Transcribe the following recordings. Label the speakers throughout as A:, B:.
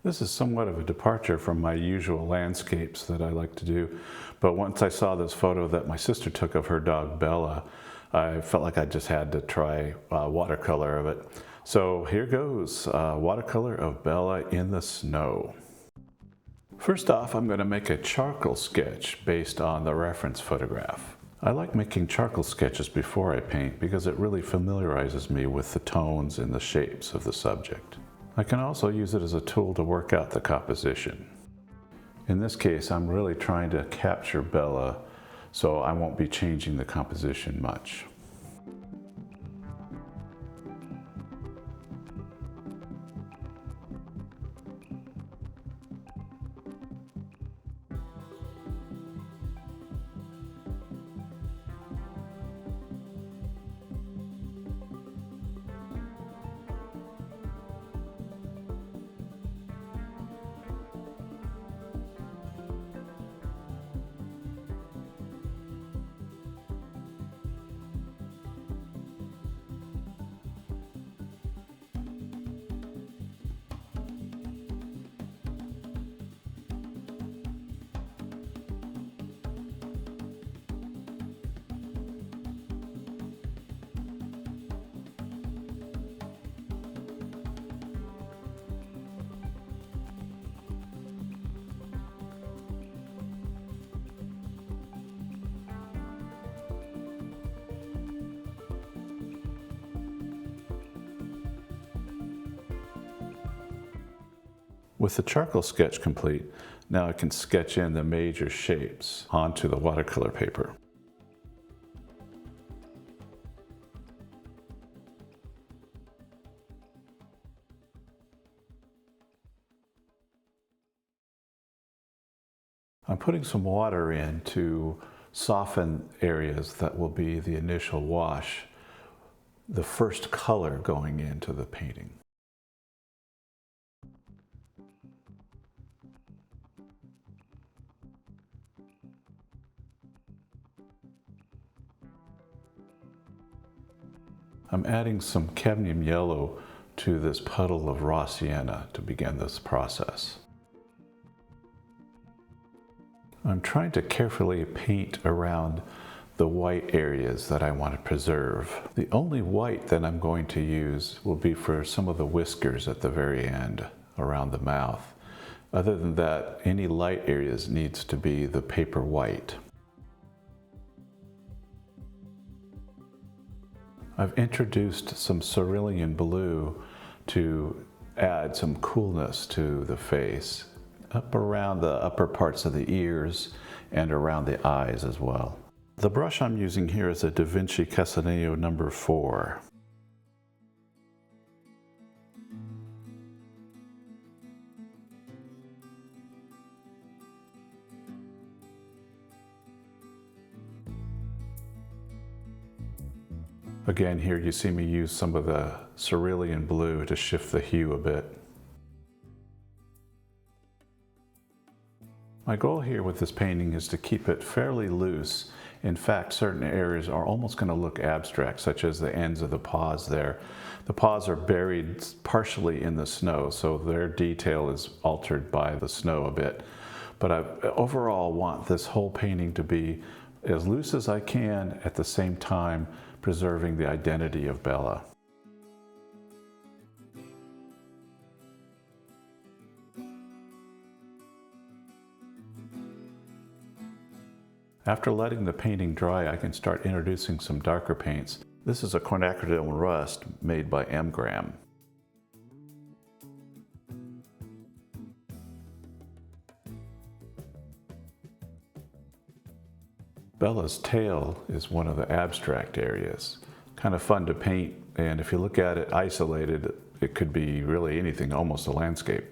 A: This is somewhat of a departure from my usual landscapes that I like to do, but once I saw this photo that my sister took of her dog Bella, I felt like I just had to try watercolor of it. So here goes, watercolor of Bella in the snow. First off, I'm going to make a charcoal sketch based on the reference photograph. I like making charcoal sketches before I paint because it really familiarizes me with the tones and the shapes of the subject. I can also use it as a tool to work out the composition. In this case, I'm really trying to capture Bella, so I won't be changing the composition much. With the charcoal sketch complete, now I can sketch in the major shapes onto the watercolor paper. I'm putting some water in to soften areas that will be the initial wash, the first color going into the painting. I'm adding some cadmium yellow to this puddle of raw sienna to begin this process. I'm trying to carefully paint around the white areas that I want to preserve. The only white that I'm going to use will be for some of the whiskers at the very end around the mouth. Other than that, any light areas needs to be the paper white. I've introduced some cerulean blue to add some coolness to the face, up around the upper parts of the ears and around the eyes as well. The brush I'm using here is a Da Vinci Casaneo No. 4. Again, here you see me use some of the cerulean blue to shift the hue a bit. My goal here with this painting is to keep it fairly loose. In fact, certain areas are almost going to look abstract, such as the ends of the paws there. The paws are buried partially in the snow, so their detail is altered by the snow a bit. But I overall want this whole painting to be as loose as I can, at the same time preserving the identity of Bella. After letting the painting dry, I can start introducing some darker paints. This is a Quinacridone Rust made by Graham. Bella's tail is one of the abstract areas. Kind of fun to paint, and if you look at it isolated, it could be really anything, almost a landscape.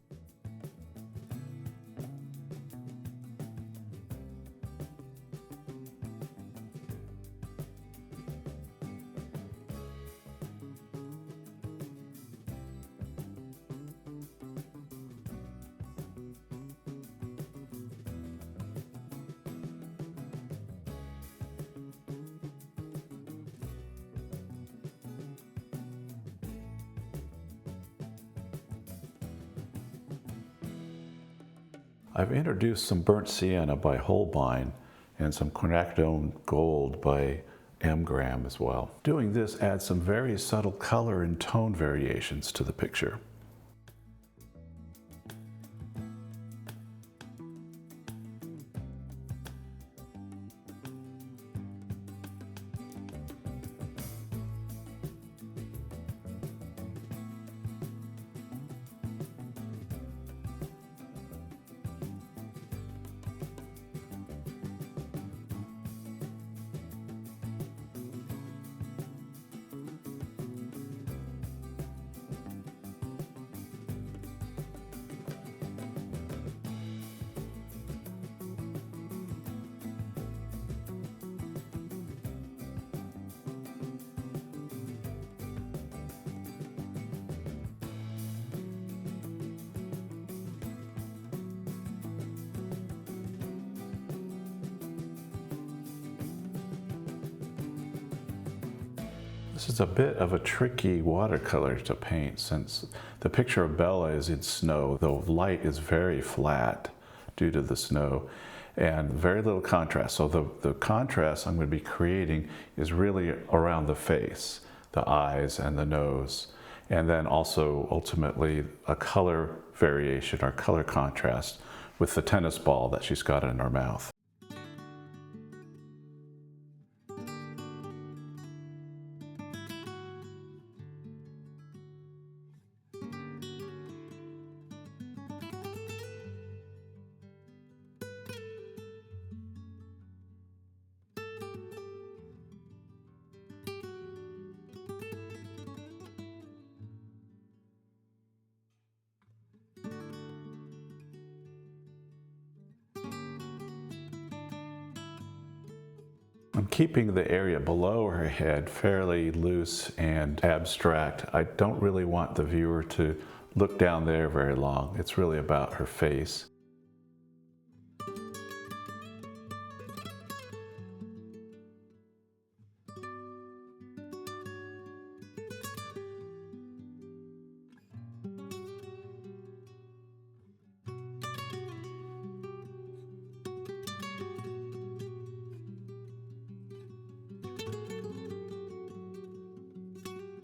A: I've introduced some burnt sienna by Holbein and some quinacridone gold by Graham as well. Doing this adds some very subtle color and tone variations to the picture. This is a bit of a tricky watercolor to paint since the picture of Bella is in snow. The light is very flat due to the snow and very little contrast. So the contrast I'm going to be creating is really around the face, the eyes and the nose, and then also ultimately a color variation or color contrast with the tennis ball that she's got in her mouth. I'm keeping the area below her head fairly loose and abstract. I don't really want the viewer to look down there very long. It's really about her face.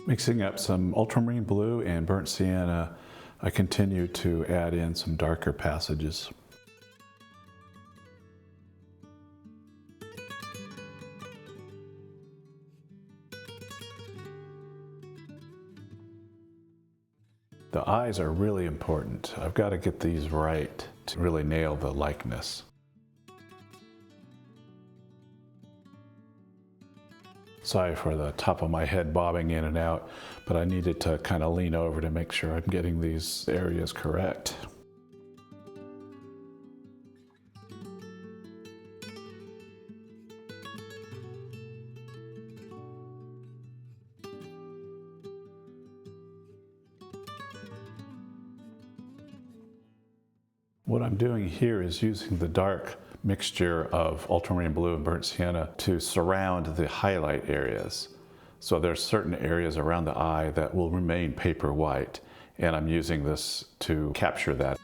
A: Mixing up some Ultramarine Blue and burnt sienna, I continue to add in some darker passages. The eyes are really important. I've got to get these right to really nail the likeness. Sorry for the top of my head bobbing in and out, but I needed to kind of lean over to make sure I'm getting these areas correct. What I'm doing here is using the dark mixture of ultramarine blue and burnt sienna to surround the highlight areas. So there's certain areas around the eye that will remain paper white, and I'm using this to capture that.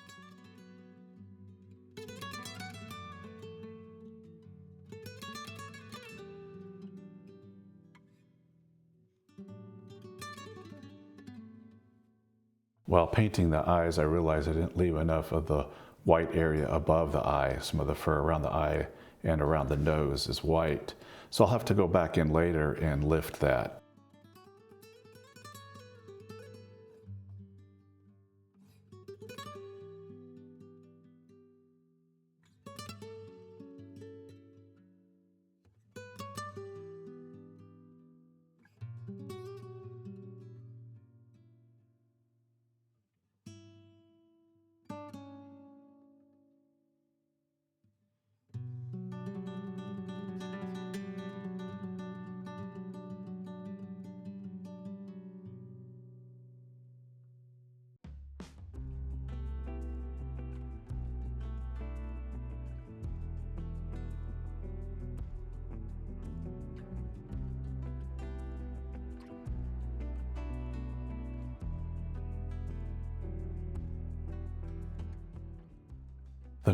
A: While painting the eyes, I realized I didn't leave enough of the white area above the eye. Some of the fur around the eye and around the nose is white. So I'll have to go back in later and lift that.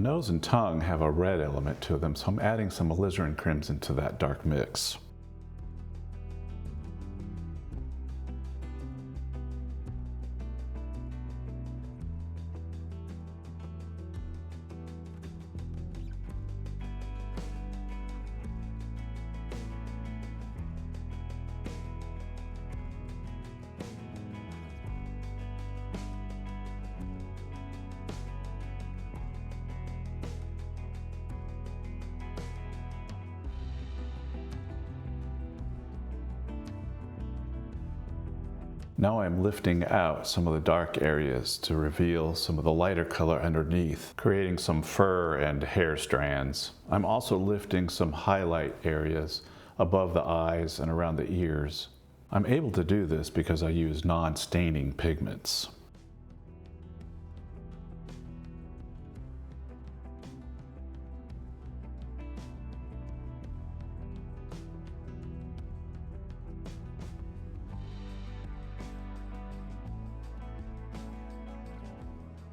A: The nose and tongue have a red element to them, so I'm adding some alizarin crimson to that dark mix. Now I'm lifting out some of the dark areas to reveal some of the lighter color underneath, creating some fur and hair strands. I'm also lifting some highlight areas above the eyes and around the ears. I'm able to do this because I use non-staining pigments.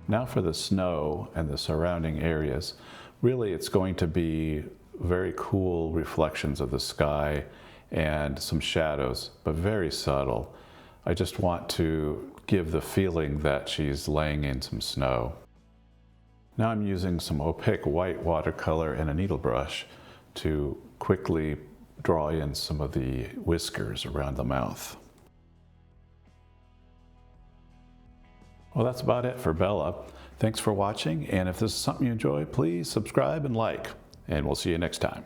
A: Now for the snow and the surrounding areas, really it's going to be very cool reflections of the sky and some shadows, but very subtle. I just want to give the feeling that she's laying in some snow. Now I'm using some opaque white watercolor and a needle brush to quickly draw in some of the whiskers around the mouth. Well, that's about it for Bella. Thanks for watching, and if this is something you enjoy, please subscribe and like, and we'll see you next time.